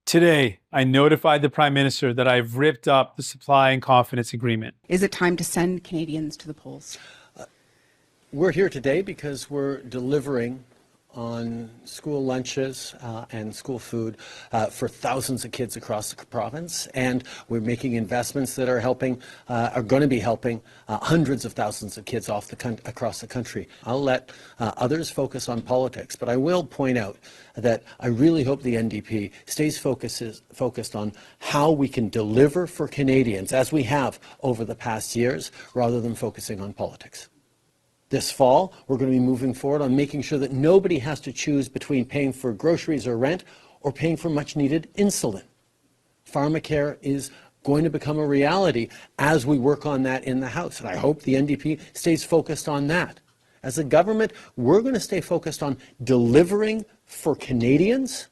Today, I notified the Prime Minister that I've ripped up the supply and confidence agreement. Is it time to send Canadians to the polls? We're here today because we're delivering on school lunches and school food for thousands of kids across the province, and we're making investments that are going to be helping hundreds of thousands of kids across the country. I'll let others focus on politics, but I will point out that I really hope the NDP stays focused on how we can deliver for Canadians, as we have over the past years, rather than focusing on politics. This fall, we're going to be moving forward on making sure that nobody has to choose between paying for groceries or rent or paying for much-needed insulin. Pharmacare is going to become a reality as we work on that in the House, and I hope the NDP stays focused on that. As a government, we're going to stay focused on delivering for Canadians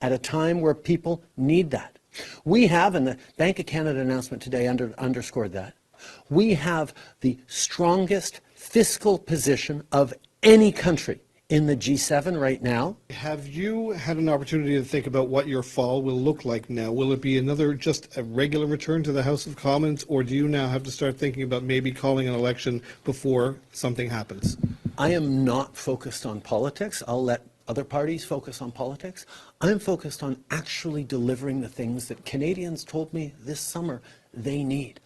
at a time where people need that. We have, and the Bank of Canada announcement today underscored that, we have the strongest fiscal position of any country in the G7 right now. Have you had an opportunity to think about what your fall will look like now? Will it be just a regular return to the House of Commons, or do you now have to start thinking about maybe calling an election before something happens? I am not focused on politics. I'll let other parties focus on politics. I'm focused on actually delivering the things that Canadians told me this summer they need.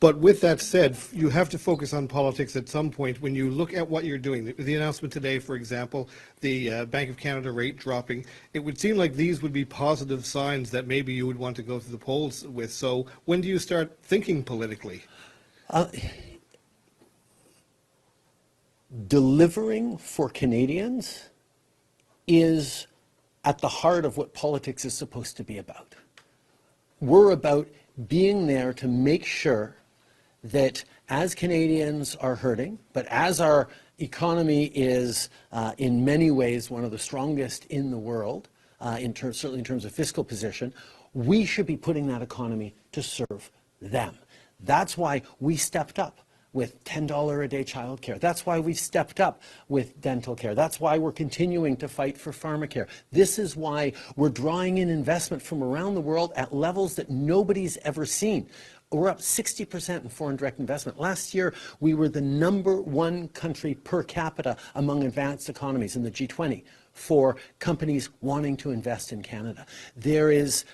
But with that said, you have to focus on politics at some point. When you look at what you're doing, the announcement today, for example, the Bank of Canada rate dropping, it would seem like these would be positive signs that maybe you would want to go to the polls with. So when do you start thinking politically? Delivering for Canadians is at the heart of what politics is supposed to be about. We're about being there to make sure that as Canadians are hurting, but as our economy is in many ways one of the strongest in the world, certainly in terms of fiscal position, we should be putting that economy to serve them. That's why we stepped up with $10 a day childcare. That's why we've stepped up with dental care. That's why we're continuing to fight for pharmacare. This is why we're drawing in investment from around the world at levels that nobody's ever seen. We're up 60% in foreign direct investment. Last year, we were the #1 country per capita among advanced economies in the G20 for companies wanting to invest in Canada. There is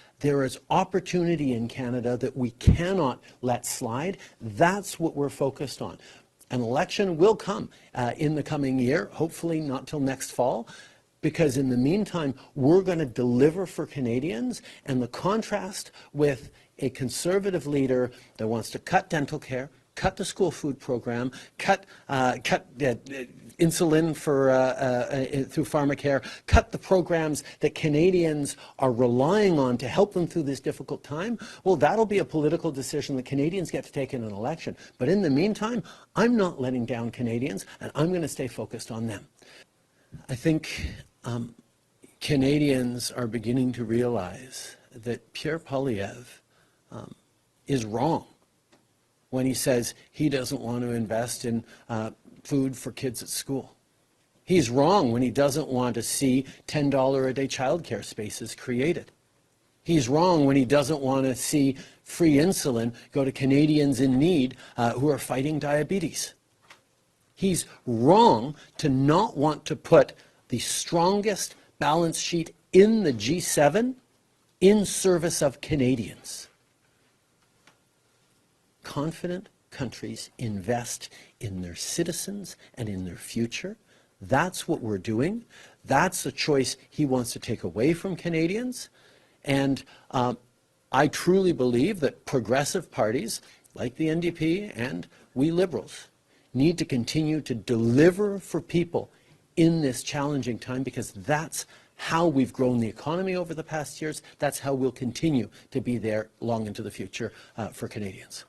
opportunity in Canada that we cannot let slide. That's what we're focused on. An election will come in the coming year, hopefully not till next fall, because in the meantime, we're going to deliver for Canadians, and the contrast with a Conservative leader that wants to cut dental care, cut the school food program, cut insulin through pharmacare, cut the programs that Canadians are relying on to help them through this difficult time, well, that'll be a political decision that Canadians get to take in an election. But in the meantime, I'm not letting down Canadians, and I'm going to stay focused on them. I think Canadians are beginning to realize that Pierre Poilievre is wrong when he says he doesn't want to invest in food for kids at school. He's wrong when he doesn't want to see $10 a day childcare spaces created. He's wrong when he doesn't want to see free insulin go to Canadians in need who are fighting diabetes. He's wrong to not want to put the strongest balance sheet in the G7 in service of Canadians. Confident countries invest in their citizens and in their future. That's what we're doing. That's a choice he wants to take away from Canadians. And I truly believe that progressive parties like the NDP and we Liberals need to continue to deliver for people in this challenging time, because that's how we've grown the economy over the past years. That's how we'll continue to be there long into the future for Canadians.